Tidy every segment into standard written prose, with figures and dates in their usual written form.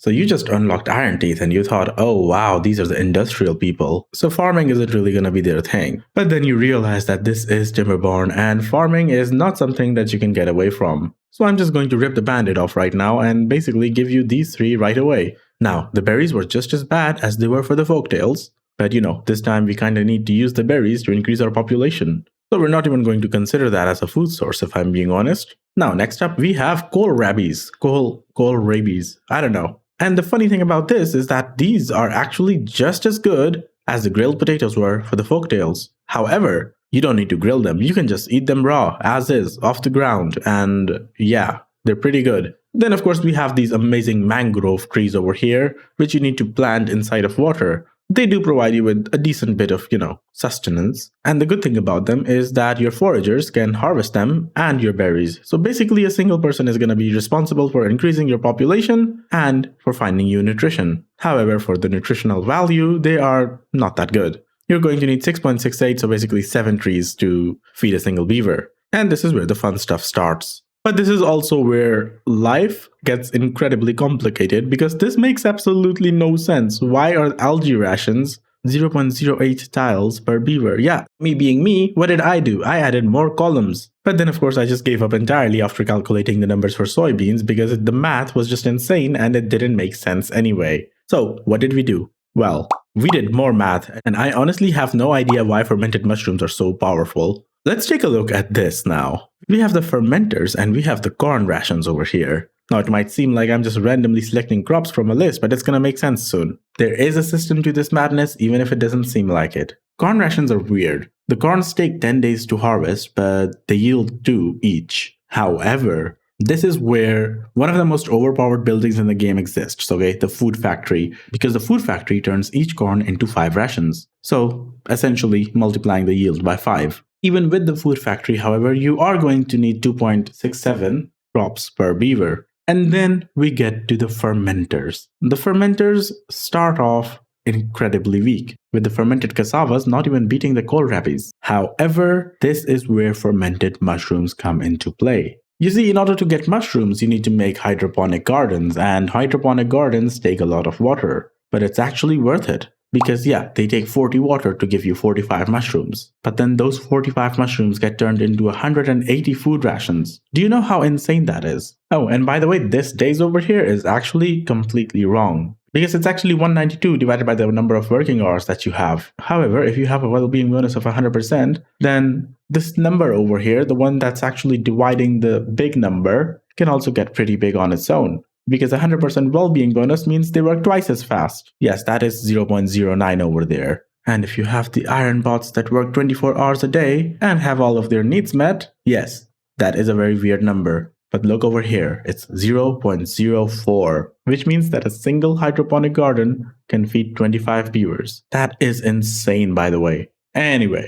So you just unlocked Ironteeth and you thought, oh wow, these are the industrial people. So farming isn't really gonna be their thing. But then you realize that this is Timberborn and farming is not something that you can get away from. So I'm just going to rip the band-aid off right now and basically give you these three right away. Now, the berries were just as bad as they were for the Folktails. But this time we kinda need to use the berries to increase our population. So we're not even going to consider that as a food source if I'm being honest. Now, next up we have kohlrabies. Kohlrabies. I don't know. And the funny thing about this is that these are actually just as good as the grilled potatoes were for the Folktails. However, you don't need to grill them. You can just eat them raw, as is, off the ground. And yeah, they're pretty good. Then of course we have these amazing mangrove trees over here, which you need to plant inside of water. They do provide you with a decent bit of, sustenance. And the good thing about them is that your foragers can harvest them and your berries. So basically a single person is going to be responsible for increasing your population and for finding you nutrition. However, for the nutritional value, they are not that good. You're going to need 6.68, so basically 7 trees to feed a single beaver. And this is where the fun stuff starts. But this is also where life gets incredibly complicated because this makes absolutely no sense. Why are algae rations 0.08 tiles per beaver? Yeah, me being me, what did I do? I added more columns. But then of course I just gave up entirely after calculating the numbers for soybeans because the math was just insane and it didn't make sense anyway. So what did we do? Well, we did more math and I honestly have no idea why fermented mushrooms are so powerful. Let's take a look at this now. We have the fermenters and we have the corn rations over here. Now it might seem like I'm just randomly selecting crops from a list, but it's gonna make sense soon. There is a system to this madness, even if it doesn't seem like it. Corn rations are weird. The corns take 10 days to harvest, but they yield 2 each. However, this is where one of the most overpowered buildings in the game exists, okay? The food factory, because the food factory turns each corn into 5 rations. So essentially multiplying the yield by 5. Even with the food factory, however, you are going to need 2.67 crops per beaver. And then we get to the fermenters. The fermenters start off incredibly weak, with the fermented cassavas not even beating the kohlrabies. However, this is where fermented mushrooms come into play. You see, in order to get mushrooms, you need to make hydroponic gardens, and hydroponic gardens take a lot of water. But it's actually worth it. Because yeah, they take 40 water to give you 45 mushrooms. But then those 45 mushrooms get turned into 180 food rations. Do you know how insane that is? Oh, and by the way, this days over here is actually completely wrong. Because it's actually 192 divided by the number of working hours that you have. However, if you have a well-being bonus of 100%, then this number over here, the one that's actually dividing the big number, can also get pretty big on its own. Because 100% well-being bonus means they work twice as fast. Yes, that is 0.09 over there. And if you have the iron bots that work 24 hours a day and have all of their needs met, yes, that is a very weird number. But look over here, it's 0.04, which means that a single hydroponic garden can feed 25 beavers. That is insane, by the way. Anyway.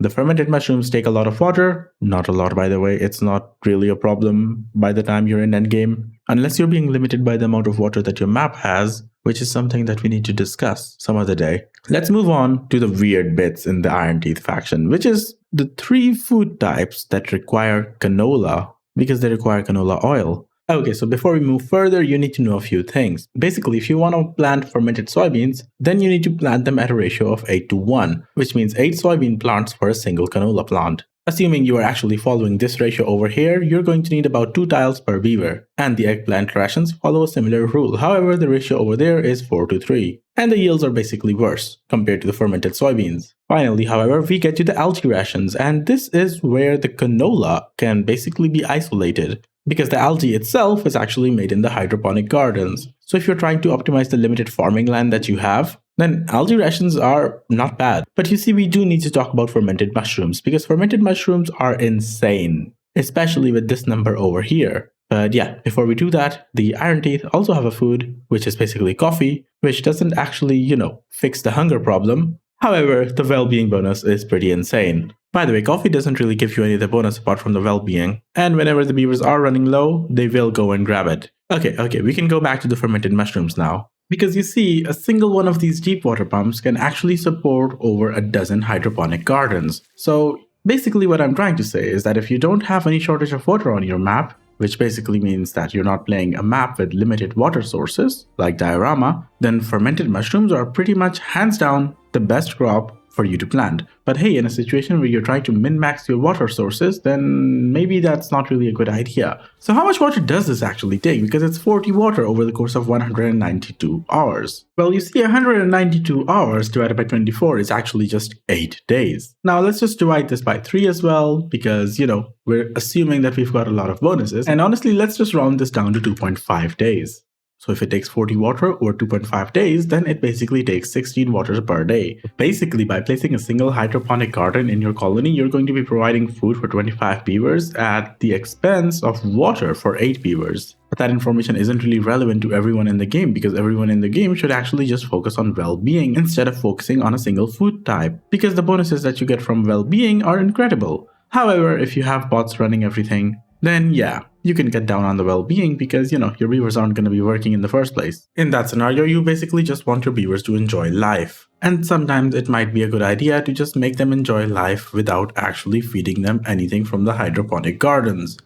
The fermented mushrooms take a lot of water. Not a lot, by the way. It's not really a problem by the time you're in endgame. Unless you're being limited by the amount of water that your map has, which is something that we need to discuss some other day. Let's move on to the weird bits in the Ironteeth faction, which is the 3 food types that require canola because they require canola oil. Okay, so before we move further, you need to know a few things. Basically, if you want to plant fermented soybeans, then you need to plant them at a ratio of 8:1, which means 8 soybean plants for a single canola plant. Assuming you are actually following this ratio over here, you're going to need about 2 tiles per beaver. And the eggplant rations follow a similar rule. However, the ratio over there is 4:3. And the yields are basically worse compared to the fermented soybeans. Finally, however, we get to the algae rations, and this is where the canola can basically be isolated. Because the algae itself is actually made in the hydroponic gardens. So if you're trying to optimize the limited farming land that you have, then algae rations are not bad. But you see, we do need to talk about fermented mushrooms because fermented mushrooms are insane, especially with this number over here. But yeah, before we do that, the Ironteeth also have a food, which is basically coffee, which doesn't actually, fix the hunger problem. However, the well-being bonus is pretty insane. By the way, coffee doesn't really give you any other bonus apart from the well-being, and whenever the beavers are running low, they will go and grab it. Okay, we can go back to the fermented mushrooms now. Because you see, a single one of these deep water pumps can actually support over a dozen hydroponic gardens. So basically what I'm trying to say is that if you don't have any shortage of water on your map, which basically means that you're not playing a map with limited water sources, like diorama, then fermented mushrooms are pretty much hands down the best crop for you to plant. But hey, in a situation where you're trying to min-max your water sources, then maybe that's not really a good idea. So how much water does this actually take? Because it's 40 water over the course of 192 hours. Well, you see, 192 hours divided by 24 is actually just 8 days. Now let's just divide this by 3 as well, because, we're assuming that we've got a lot of bonuses. And honestly, let's just round this down to 2.5 days. So if it takes 40 water over 2.5 days, then it basically takes 16 waters per day. Basically, by placing a single hydroponic garden in your colony, you're going to be providing food for 25 beavers at the expense of water for 8 beavers. But that information isn't really relevant to everyone in the game, because everyone in the game should actually just focus on well-being instead of focusing on a single food type, because the bonuses that you get from well-being are incredible. However, if you have bots running everything, then yeah, you can get down on the well-being because, your beavers aren't going to be working in the first place. In that scenario, you basically just want your beavers to enjoy life. And sometimes it might be a good idea to just make them enjoy life without actually feeding them anything from the hydroponic gardens.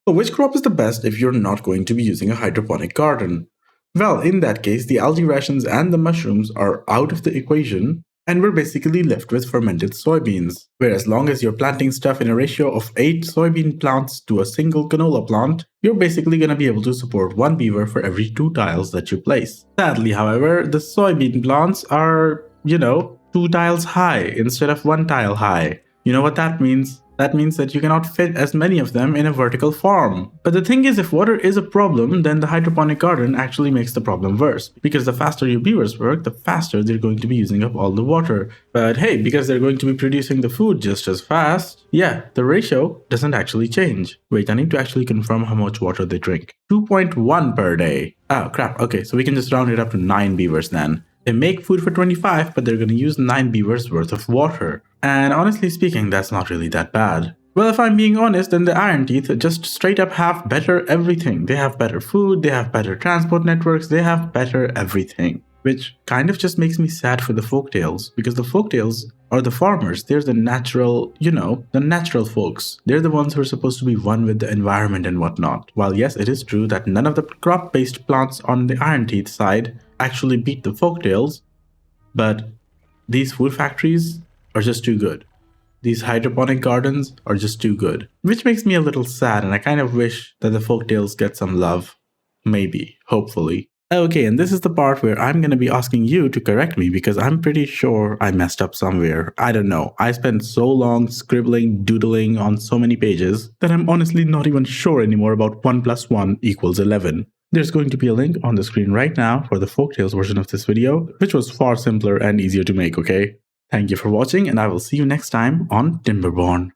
So which crop is the best if you're not going to be using a hydroponic garden? Well, in that case, the algae rations and the mushrooms are out of the equation, and we're basically left with fermented soybeans, where as long as you're planting stuff in a ratio of 8 soybean plants to a single canola plant, you're basically going to be able to support 1 beaver for every 2 tiles that you place. Sadly, however, the soybean plants are, 2 tiles high instead of 1 tile high. You know what that means? That means that you cannot fit as many of them in a vertical farm. But the thing is, if water is a problem, then the hydroponic garden actually makes the problem worse. Because the faster your beavers work, the faster they're going to be using up all the water. But hey, because they're going to be producing the food just as fast, yeah, the ratio doesn't actually change. Wait, I need to actually confirm how much water they drink. 2.1 per day. Oh crap, okay, so we can just round it up to 9 beavers then. They make food for 25, but they're going to use 9 beavers worth of water. And honestly speaking, that's not really that bad. Well, if I'm being honest, then the Ironteeth just straight up have better everything. They have better food, they have better transport networks, they have better everything. Which kind of just makes me sad for the Folktails, because the Folktails are the farmers. They're the natural, the natural folks. They're the ones who are supposed to be one with the environment and whatnot. While yes, it is true that none of the crop-based plants on the Ironteeth side actually beat the Folktails, but these food factories are just too good. These hydroponic gardens are just too good. Which makes me a little sad, and I kind of wish that the Folktails get some love. Maybe. Hopefully. Okay, and this is the part where I'm going to be asking you to correct me because I'm pretty sure I messed up somewhere. I don't know. I spent so long scribbling, doodling on so many pages that I'm honestly not even sure anymore about 1 + 1 = 11. There's going to be a link on the screen right now for the Folktales version of this video, which was far simpler and easier to make, okay? Thank you for watching, and I will see you next time on Timberborn.